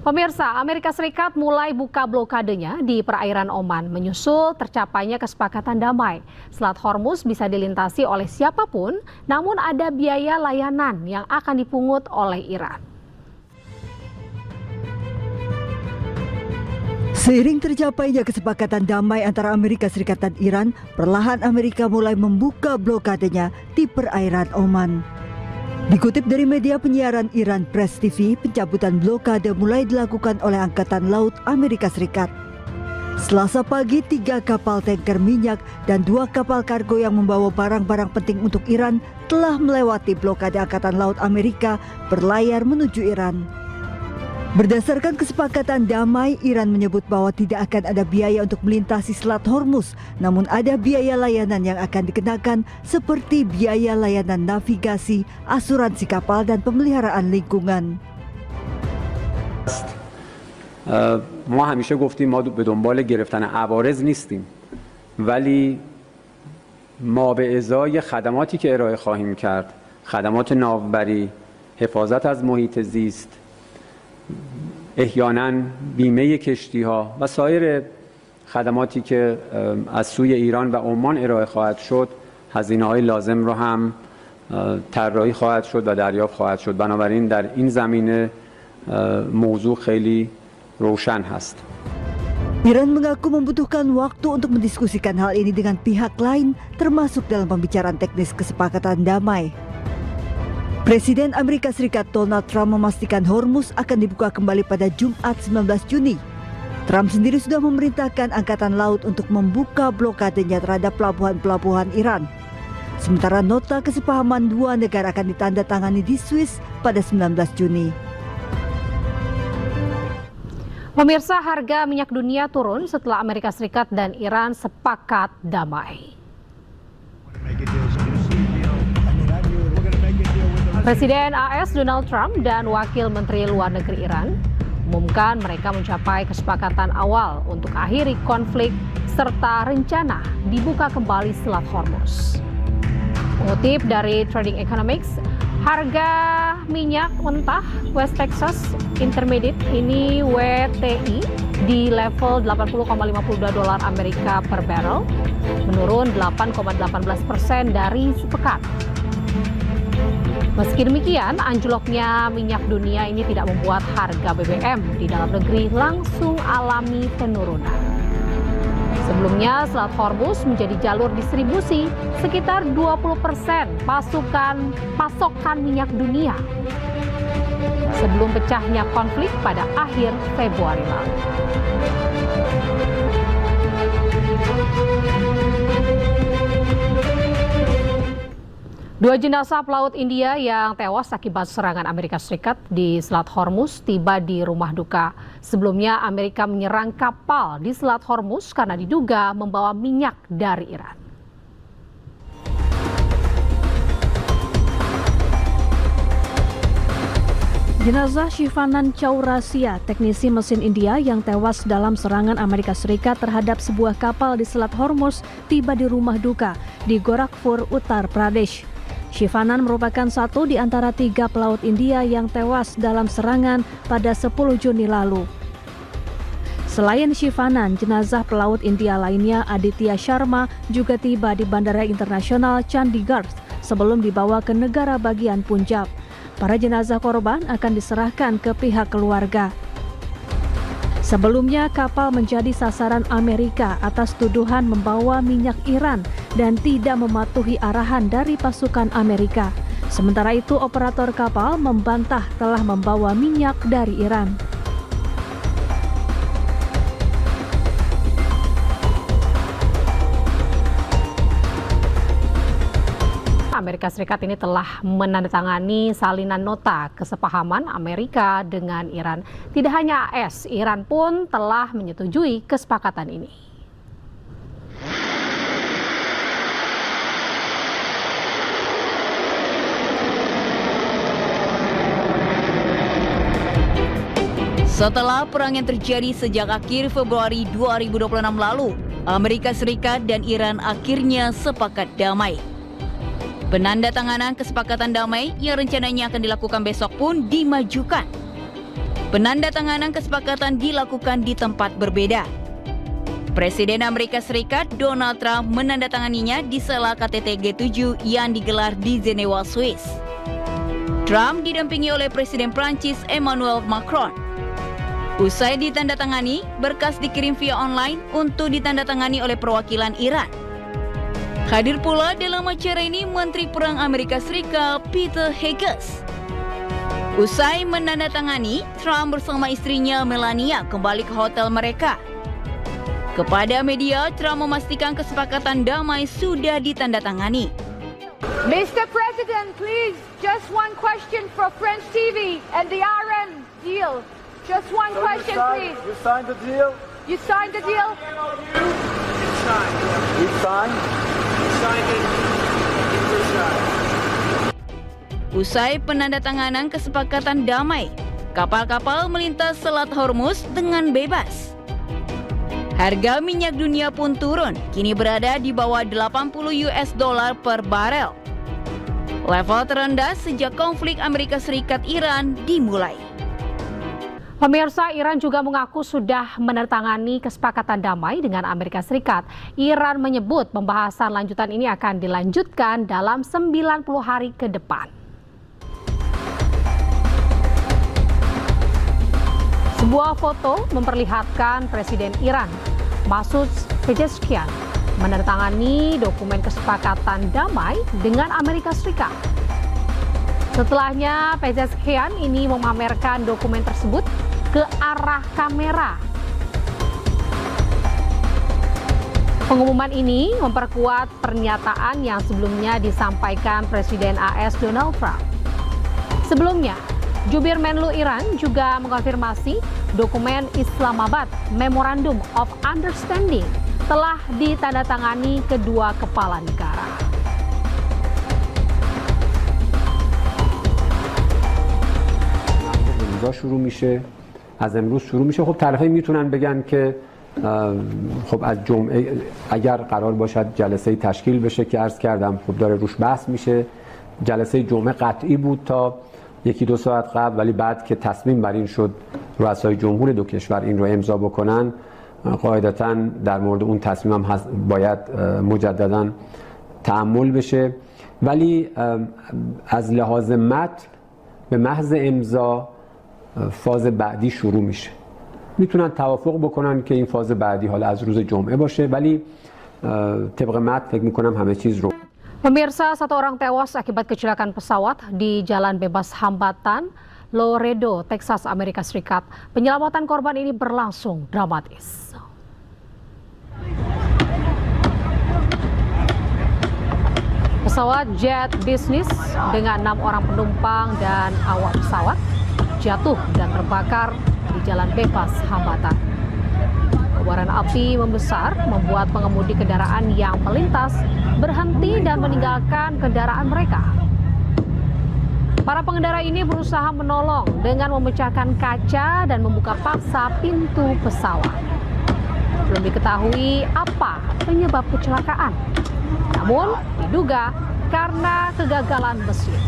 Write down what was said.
Pemirsa, Amerika Serikat mulai buka blokadenya di perairan Oman menyusul tercapainya kesepakatan damai. Selat Hormuz bisa dilintasi oleh siapapun, namun ada biaya layanan yang akan dipungut oleh Iran. Seiring tercapainya kesepakatan damai antara Amerika Serikat dan Iran, perlahan Amerika mulai membuka blokadenya di perairan Oman. Dikutip dari media penyiaran Iran Press TV, pencabutan blokade mulai dilakukan oleh Angkatan Laut Amerika Serikat. Selasa pagi, 3 kapal tanker minyak dan 2 kapal kargo yang membawa barang-barang penting untuk Iran telah melewati blokade Angkatan Laut Amerika berlayar menuju Iran. Berdasarkan kesepakatan damai, Iran menyebut bahwa tidak akan ada biaya untuk melintasi Selat Hormuz, namun ada biaya layanan yang akan dikenakan seperti biaya layanan navigasi, asuransi kapal, dan pemeliharaan lingkungan. ما همیشه گفتیم ما به دنبال گرفتن عوارض نیستیم ولی ما به ازای خدماتی که ارائه خواهیم کرد، خدمات ناوبری، حفاظت از محیط زیست، احیانا بیمه کشتی‌ها و سایر خدماتی که از سوی ایران و عمان ارائه خواهد شد، هزینه‌های لازم را هم طراحی خواهد شد و دریافت خواهد شد. بنابراین در این زمینه موضوع خیلی روشن هست. Iran mengaku membutuhkan waktu untuk mendiskusikan hal ini dengan pihak lain, termasuk dalam pembicaraan teknis kesepakatan damai. Presiden Amerika Serikat Donald Trump memastikan Hormuz akan dibuka kembali pada Jumat 19 Juni. Trump sendiri sudah memerintahkan Angkatan Laut untuk membuka blokadenya terhadap pelabuhan-pelabuhan Iran. Sementara nota kesepahaman dua negara akan ditandatangani di Swiss pada 19 Juni. Pemirsa, harga minyak dunia turun setelah Amerika Serikat dan Iran sepakat damai. Presiden AS Donald Trump dan Wakil Menteri Luar Negeri Iran umumkan mereka mencapai kesepakatan awal untuk akhiri konflik serta rencana dibuka kembali Selat Hormuz. Mengutip dari Trading Economics, harga minyak mentah West Texas Intermediate ini WTI di level 80,52 dolar Amerika per barrel, menurun 8,18% dari sepekan. Meski demikian, anjloknya minyak dunia ini tidak membuat harga BBM di dalam negeri langsung alami penurunan. Sebelumnya, Selat Hormuz menjadi jalur distribusi sekitar 20% pasokan minyak dunia sebelum pecahnya konflik pada akhir Februari lalu. Dua jenazah pelaut India yang tewas akibat serangan Amerika Serikat di Selat Hormuz tiba di rumah duka. Sebelumnya Amerika menyerang kapal di Selat Hormuz karena diduga membawa minyak dari Iran. Jenazah Shivanan Chaurasia, teknisi mesin India yang tewas dalam serangan Amerika Serikat terhadap sebuah kapal di Selat Hormuz tiba di rumah duka di Gorakhpur, Uttar Pradesh. Shivanan merupakan satu di antara 3 pelaut India yang tewas dalam serangan pada 10 Juni lalu. Selain Shivanan, jenazah pelaut India lainnya Aditya Sharma juga tiba di Bandara Internasional Chandigarh sebelum dibawa ke negara bagian Punjab. Para jenazah korban akan diserahkan ke pihak keluarga. Sebelumnya, kapal menjadi sasaran Amerika atas tuduhan membawa minyak Iran dan tidak mematuhi arahan dari pasukan Amerika. Sementara itu, operator kapal membantah telah membawa minyak dari Iran. Amerika Serikat ini telah menandatangani salinan nota kesepahaman Amerika dengan Iran. Tidak hanya AS, Iran pun telah menyetujui kesepakatan ini. Setelah perang yang terjadi sejak akhir Februari 2026 lalu, Amerika Serikat dan Iran akhirnya sepakat damai. Penandatanganan kesepakatan damai yang rencananya akan dilakukan besok pun dimajukan. Penandatanganan kesepakatan dilakukan di tempat berbeda. Presiden Amerika Serikat Donald Trump menandatanganinya di sela KTT G7 yang digelar di Jenewa, Swiss. Trump didampingi oleh Presiden Prancis Emmanuel Macron. Usai ditandatangani, berkas dikirim via online untuk ditandatangani oleh perwakilan Iran. Hadir pula dalam acara ini Menteri Perang Amerika Serikat Peter Hughes. Usai menandatangani, Trump bersama istrinya Melania kembali ke hotel mereka. Kepada media, Trump memastikan kesepakatan damai sudah ditandatangani. Mr. President, please, just one question for French TV and the Iran deal. Just one question, please. You signed the deal? You signed the deal? We signed? Usai penandatanganan kesepakatan damai, kapal-kapal melintas Selat Hormuz dengan bebas. Harga minyak dunia pun turun, kini berada di bawah $80 per barel. Level terendah sejak konflik Amerika Serikat-Iran dimulai. Pemirsa, Iran juga mengaku sudah menandatangani kesepakatan damai dengan Amerika Serikat. Iran menyebut pembahasan lanjutan ini akan dilanjutkan dalam 90 hari ke depan. Sebuah foto memperlihatkan Presiden Iran, Masoud Pezeshkian, menandatangani dokumen kesepakatan damai dengan Amerika Serikat. Setelahnya, Pezeshkian ini memamerkan dokumen tersebut ke arah kamera. Pengumuman ini memperkuat pernyataan yang sebelumnya disampaikan Presiden AS Donald Trump. Sebelumnya, Jubir Menlu Iran juga mengkonfirmasi dokumen Islamabad Memorandum of Understanding telah ditandatangani kedua kepala negara. شروع میشه از امروز شروع میشه. خب طرفین میتونن بگن که خب از جمعه اگر قرار باشد جلسه تشکیل بشه که عرض کردم خب داره روش بحث میشه. جلسه جمعه قطعی بود تا یکی دو ساعت قبل، ولی بعد که تصمیم بر این شد رؤسای جمهور دو کشور این رو امضا بکنن، قاعدتاً در مورد اون تصمیم هم باید مجدداً تأمل بشه. ولی از لحاظ متن به محض امضا فاز بعدی شروع میشه. میتونن توافق بکنن که این فاز بعدی حالا از روز جمعه باشه، ولی طبق متن فکر میکنم همه چیز رو. Pemirsa, satu orang tewas akibat kecelakaan pesawat di Jalan Bebas Hambatan, Laredo, Texas, Amerika Serikat. Penyelamatan korban ini berlangsung dramatis. Pesawat jet bisnis dengan 6 orang penumpang dan awak pesawat jatuh dan terbakar di Jalan Bebas Hambatan. Kobaran api membesar membuat pengemudi kendaraan yang melintas berhenti dan meninggalkan kendaraan mereka. Para pengendara ini berusaha menolong dengan memecahkan kaca dan membuka paksa pintu pesawat. Belum diketahui apa penyebab kecelakaan, namun diduga karena kegagalan mesin.